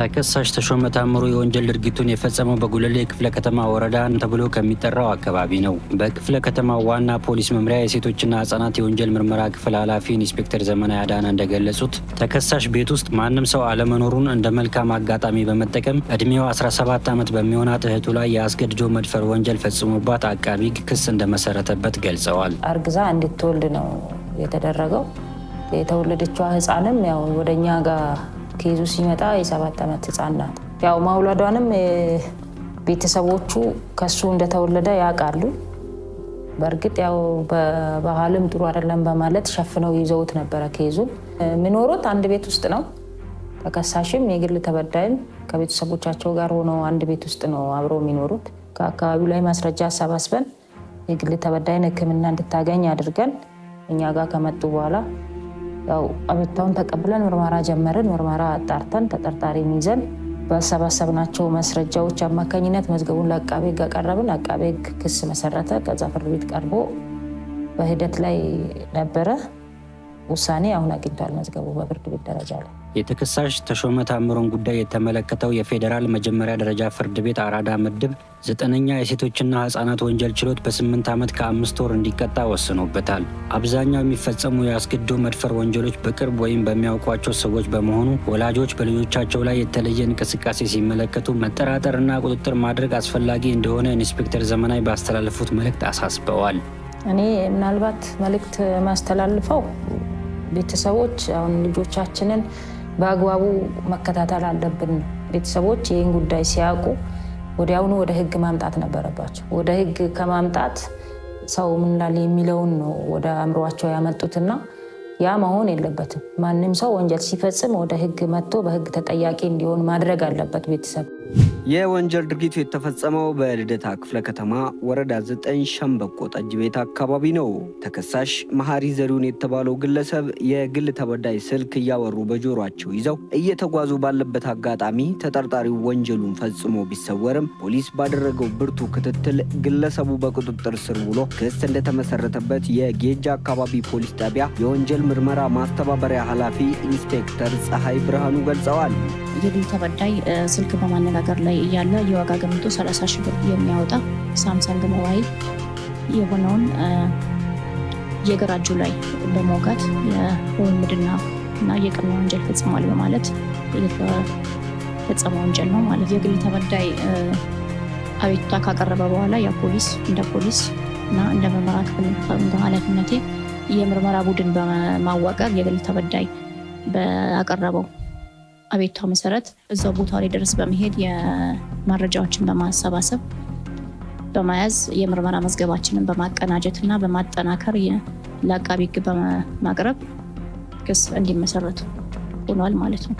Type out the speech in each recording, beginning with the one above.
ተከሳሽ ተሾመ ታምሩ የወንጀል ድርጊቱን የፈጸመው በጉለሌ ክፍለ ከተማ ወረዳ ተብሎ ከሚጠራው አካባቢ ነው። በክፍለ ከተማው ዋና ፖሊስ መምሪያ የሴቶችና ህጻናት የወንጀል ምርመራ ክፍል ኃላፊ ኢንስፔክተር ዘመናዊ አዳና እንደገለጹት ተከሳሽ ቤት ውስጥ ማንም ሰው አለመኖሩን እንደ መልካም አጋጣሚ በመጠቀም እድሜው 17 ዓመት በሚሆናት እህቱ ላይ የአስገድዶ መድፈር ወንጀል ፈጽሞባት አቃቢ ህግ ክስ እንደመሰረተበት ገልጸዋል። አርግዛ እንድትወልድ ነው የተደረገው። የተወለደችው ህፃንም ያው ወደኛ ጋር ኬዙ ሲመጣ የ7 ዓመት ህፃን ናት። ያው ማውለዷንም ቤተሰቦቹ ከሱ እንደተወለደ ያውቃሉ። በእርግጥ ያው በባህልም ጥሩ አይደለም በማለት ሸፍነው ይዘውት ነበረ። ኬዙ የሚኖሩት አንድ ቤት ውስጥ ነው። ተከሳሽም የግል ተበዳይም ከቤተሰቦቻቸው ጋር ሆነው አንድ ቤት ውስጥ ነው አብረው የሚኖሩት። ከአካባቢው ላይ ማስረጃ አሰባስበን የግል ተበዳይን ሕክምና እንድታገኝ አድርገን እኛ ጋር ከመጡ በኋላ ያው አቤቱታውን ተቀብለን ምርመራ ጀመርን። ምርመራ አጣርተን ተጠርጣሪ ይዘን በሰባሰብናቸው ማስረጃዎች አማካኝነት መዝገቡን ለአቃቤ ሕግ አቀረብን። አቃቤ ሕግ ክስ መሰረተ። ከዛ ፍርድ ቤት ቀርቦ በሂደት ላይ ነበረ። ውሳኔ አሁን አግኝቷል መዝገቡ በፍርድ ቤት ደረጃ ላይ። የተከሳሽ ተሾመ ታምሩን ጉዳይ የተመለከተው የፌዴራል መጀመሪያ ደረጃ ፍርድ ቤት አራዳ ምድብ 9ኛ የሴቶችና ህጻናት ወንጀል ችሎት በ8 ዓመት ከ5 ወር እንዲቀጣ ወስኖበታል። አብዛኛው የሚፈጸሙ የአስገድዶ መድፈር ወንጀሎች በቅርብ ወይም በሚያውቋቸው ሰዎች በመሆኑ ወላጆች በልጆቻቸው ላይ የተለየ እንቅስቃሴ ሲመለከቱ መጠራጠርና ቁጥጥር ማድረግ አስፈላጊ እንደሆነ ኢንስፔክተር ዘመናዊ ባስተላለፉት መልእክት አሳስበዋል። እኔ ምናልባት መልእክት ማስተላልፈው ቤተሰቦች አሁን ልጆቻችንን በአግባቡ መከታተል አለብን። ቤተሰቦች ይህን ጉዳይ ሲያውቁ ወዲያውኑ ወደ ህግ ማምጣት ነበረባቸው። ወደ ህግ ከማምጣት ሰው ምን ላለ የሚለውን ነው ወደ አእምሯቸው ያመጡትና ያ መሆን የለበትም። ማንም ሰው ወንጀል ሲፈጽም ወደ ህግ መጥቶ በህግ ተጠያቂ እንዲሆን ማድረግ አለበት ቤተሰብ። የወንጀል ድርጊቱ የተፈጸመው በልደታ ክፍለ ከተማ ወረዳ 9 ሸምበቆ ጠጅ ቤት አካባቢ ነው። ተከሳሽ መሐሪ ዘሪሁን የተባለው ግለሰብ የግል ተበዳይ ስልክ እያወሩ በጆሮአቸው ይዘው እየተጓዙ ባለበት አጋጣሚ ተጠርጣሪው ወንጀሉን ፈጽሞ ቢሰወርም ፖሊስ ባደረገው ብርቱ ክትትል ግለሰቡ በቁጥጥር ስር ውሎ ክስ እንደተመሰረተበት የጌጃ አካባቢ ፖሊስ ጣቢያ የወንጀል ምርመራ ማስተባበሪያ ኃላፊ ኢንስፔክተር ፀሐይ ብርሃኑ ገልጸዋል። የግል ተበዳይ ስልክ በማነጋገር ላይ እያለ የዋጋ ገምቶ 30 ሺህ ብር የሚያወጣ ሳምሰንግ ሞባይል የሆነውን የግራ እጁ ላይ በመውጋት የውንብድና እና የቅሚያ ወንጀል ፈጽሟል በማለት የተፈጸመ ወንጀል ነው ማለት። የግል ተበዳይ አቤቱታ ካቀረበ በኋላ የፖሊስ እንደ ፖሊስ እና እንደ ምርመራ ክፍል ኃላፊነቴ የምርመራ ቡድን በማዋቀር የግል ተበዳይ በአቀረበው አቤቱታ መሰረት እዛው ቦታው ላይ ድረስ በመሄድ የመረጃዎችን በማሰባሰብ በመያዝ የምርመራ መዝገባችንን በማቀናጀትና በማጠናከር ለአቃቤ ሕግ በማቅረብ ክስ እንዲመሰረቱ ሆኗል ማለት ነው።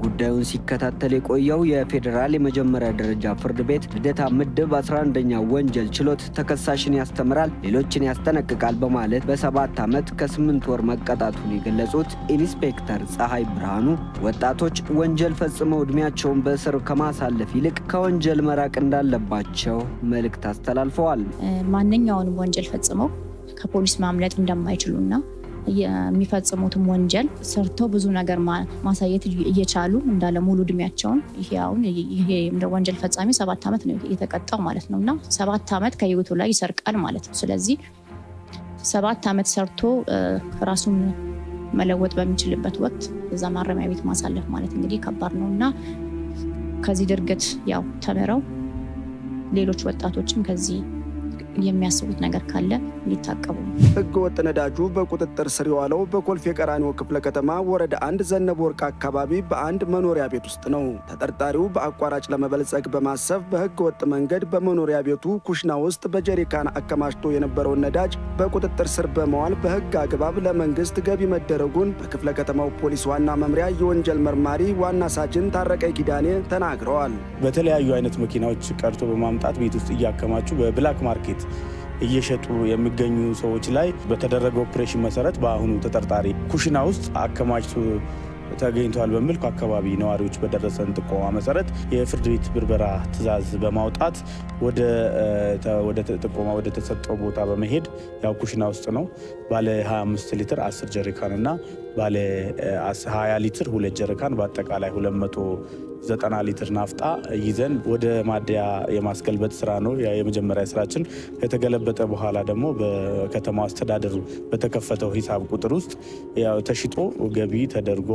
ጉዳዩን ሲከታተል የቆየው የፌዴራል የመጀመሪያ ደረጃ ፍርድ ቤት ልደታ ምድብ 11ኛ ወንጀል ችሎት ተከሳሽን ያስተምራል፣ ሌሎችን ያስጠነቅቃል በማለት በ7 ዓመት ከ8 ወር መቀጣቱን የገለጹት ኢንስፔክተር ፀሐይ ብርሃኑ ወጣቶች ወንጀል ፈጽመው እድሜያቸውን በእስር ከማሳለፍ ይልቅ ከወንጀል መራቅ እንዳለባቸው መልእክት አስተላልፈዋል። ማንኛውንም ወንጀል ፈጽመው ከፖሊስ ማምለጥ እንደማይችሉና የሚፈጽሙትም ወንጀል ሰርተው ብዙ ነገር ማሳየት እየቻሉ እንዳለ ሙሉ እድሜያቸውን ይሄ እንደ ወንጀል ፈጻሚ 7 ዓመት ነው የተቀጣው ማለት ነው እና 7 ዓመት ከህይወቱ ላይ ይሰርቃል ማለት ነው። ስለዚህ 7 ዓመት ሰርቶ ራሱን መለወጥ በሚችልበት ወቅት እዛ ማረሚያ ቤት ማሳለፍ ማለት እንግዲህ ከባድ ነው እና ከዚህ ድርጊት ያው ተምረው ሌሎች ወጣቶችም ከዚህ የሚያስቡት ነገር ካለ ሊታቀቡ። ህገ ወጥ ነዳጁ በቁጥጥር ስር የዋለው በኮልፌ ቀራኒዮ ክፍለ ከተማ ወረዳ 1 ዘነበ ወርቅ አካባቢ በአንድ መኖሪያ ቤት ውስጥ ነው። ተጠርጣሪው በአቋራጭ ለመበልጸግ በማሰብ በህገ ወጥ መንገድ በመኖሪያ ቤቱ ኩሽና ውስጥ በጀሪካን አከማችቶ የነበረውን ነዳጅ በቁጥጥር ስር በመዋል በህግ አግባብ ለመንግስት ገቢ መደረጉን በክፍለ ከተማው ፖሊስ ዋና መምሪያ የወንጀል መርማሪ ዋና ሳጅን ታረቀይ ኪዳኔ ተናግረዋል። በተለያዩ አይነት መኪናዎች ቀርቶ በማምጣት ቤት ውስጥ እያከማቹ በብላክ ማርኬት እየሸጡ የሚገኙ ሰዎች ላይ በተደረገው ኦፕሬሽን መሰረት በአሁኑ ተጠርጣሪ ኩሽና ውስጥ አከማችቶ ተገኝቷል በሚል ከአካባቢ ነዋሪዎች በደረሰን ጥቆማ መሰረት የፍርድ ቤት ብርበራ ትዕዛዝ በማውጣት ወደ ጥቆማ ወደ ተሰጠው ቦታ በመሄድ ያው ኩሽና ውስጥ ነው ባለ 25 ሊትር 10 ጀሪካን እና ባለ 20 ሊትር 2 ጀሪካን በአጠቃላይ 200 90 ሊትር ናፍጣ ይዘን ወደ ማደያ የማስገልበጥ ስራ ነው የመጀመሪያ ስራችን። ከተገለበጠ በኋላ ደግሞ በከተማው አስተዳደሩ በተከፈተው ሂሳብ ቁጥር ውስጥ ተሽጦ ገቢ ተደርጎ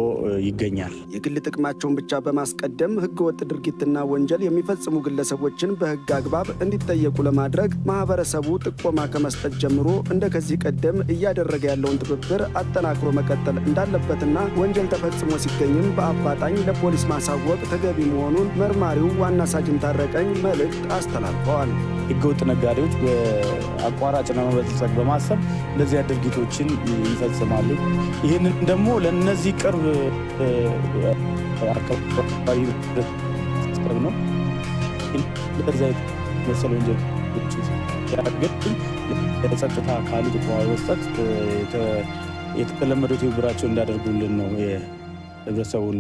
ይገኛል። የግል ጥቅማቸውን ብቻ በማስቀደም ህገወጥ ድርጊትና ወንጀል የሚፈጽሙ ግለሰቦችን በህግ አግባብ እንዲጠየቁ ለማድረግ ማህበረሰቡ ጥቆማ ከመስጠት ጀምሮ እንደ ከዚህ ቀደም እያደረገ ያለውን ትብብር አጠናክሮ መቀጠል እንዳለበትና ወንጀል ተፈጽሞ ሲገኝም በአፋጣኝ ለፖሊስ ማሳወቅ ተገቢ መሆኑን መርማሪው ዋና ሳጅን ታረቀኝ መልእክት አስተላልፈዋል። ህገወጥ ነጋዴዎች በአቋራጭ ለመበልጸግ በማሰብ እንደዚህ ድርጊቶችን ይፈጽማሉ። ይህንን ደግሞ ለነዚህ ቅርብ አካባቢ ነው እንደዚህ መሰል ወንጀሎች ያገድ ለጸጥታ አካሉ ጥቆማ መስጠት የተለመደው ትብብራቸው እንዳደርጉልን ነው ህብረተሰቡን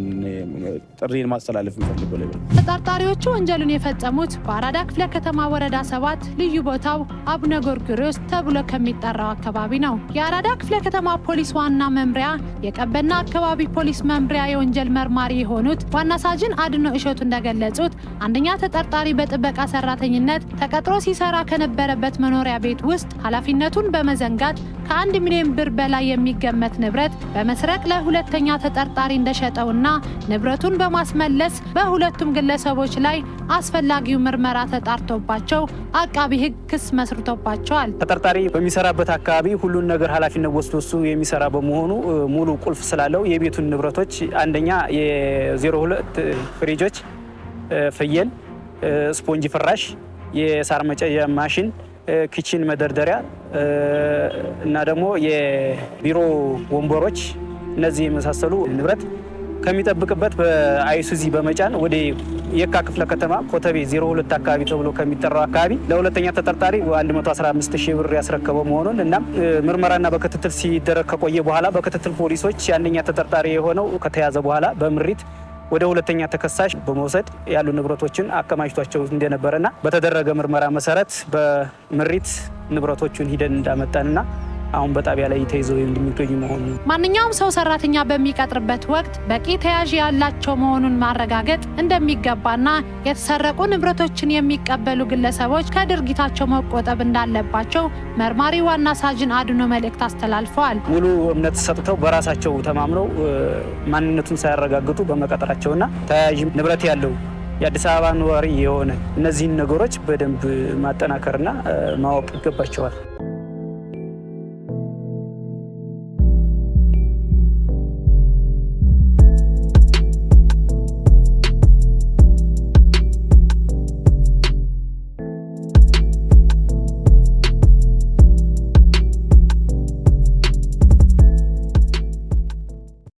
ጥሪን ማስተላለፍ የሚፈልገው። ተጠርጣሪዎቹ ወንጀሉን የፈጸሙት በአራዳ ክፍለ ከተማ ወረዳ 7 ልዩ ቦታው አቡነ ጎርጎርዮስ ተብሎ ከሚጠራው አካባቢ ነው። የአራዳ ክፍለ ከተማ ፖሊስ ዋና መምሪያ የቀበና አካባቢ ፖሊስ መምሪያ የወንጀል መርማሪ የሆኑት ዋና ሳጅን አድኖ እሸቱ እንደገለጹት አንደኛ ተጠርጣሪ በጥበቃ ሰራተኝነት ተቀጥሮ ሲሰራ ከነበረበት መኖሪያ ቤት ውስጥ ኃላፊነቱን በመዘንጋት ከ1 ሚሊዮን ብር በላይ የሚገመት ንብረት በመስረቅ ለሁለተኛ ተጠርጣሪ እንደሸጠውና ንብረቱን በማስመለስ በሁለቱም ግለሰቦች ላይ አስፈላጊው ምርመራ ተጣርቶባቸው አቃቢ ህግ ክስ መስርቶባቸዋል። ተጠርጣሪ በሚሰራበት አካባቢ ሁሉን ነገር ኃላፊነት ወስዶ እሱ የሚሰራ በመሆኑ ሙሉ ቁልፍ ስላለው የቤቱን ንብረቶች አንደኛ የ02 ፍሪጆች፣ ፍየል፣ ስፖንጅ ፍራሽ፣ የሳር መጨያ ማሽን፣ ኪችን መደርደሪያ እና ደግሞ የቢሮ ወንበሮች እነዚህ የመሳሰሉ ንብረት ከሚጠብቅበት በአይሱዚ በመጫን ወደ የካ ክፍለ ከተማ ኮተቤ 02 አካባቢ ተብሎ ከሚጠራው አካባቢ ለሁለተኛ ተጠርጣሪ 115,000 ብር ያስረከበው መሆኑን እና ምርመራና በክትትል ሲደረግ ከቆየ በኋላ በክትትል ፖሊሶች አንደኛ ተጠርጣሪ የሆነው ከተያዘ በኋላ በምሪት ወደ ሁለተኛ ተከሳሽ በመውሰድ ያሉ ንብረቶችን አከማችቷቸው እንደነበረና በተደረገ ምርመራ መሰረት በምሪት ንብረቶቹን ሂደን እንዳመጣንና አሁን በጣቢያ ላይ ተይዘው እንደሚገኙ መሆኑን ማንኛውም ሰው ሰራተኛ በሚቀጥርበት ወቅት በቂ ተያዥ ያላቸው መሆኑን ማረጋገጥ እንደሚገባና የተሰረቁ ንብረቶችን የሚቀበሉ ግለሰቦች ከድርጊታቸው መቆጠብ እንዳለባቸው መርማሪ ዋና ሳጅን አድኖ መልእክት አስተላልፈዋል። ሙሉ እምነት ሰጥተው በራሳቸው ተማምነው ማንነቱን ሳያረጋግጡ በመቀጠራቸውና ተያዥ ንብረት ያለው የአዲስ አበባ ነዋሪ የሆነ እነዚህን ነገሮች በደንብ ማጠናከርና ማወቅ ይገባቸዋል።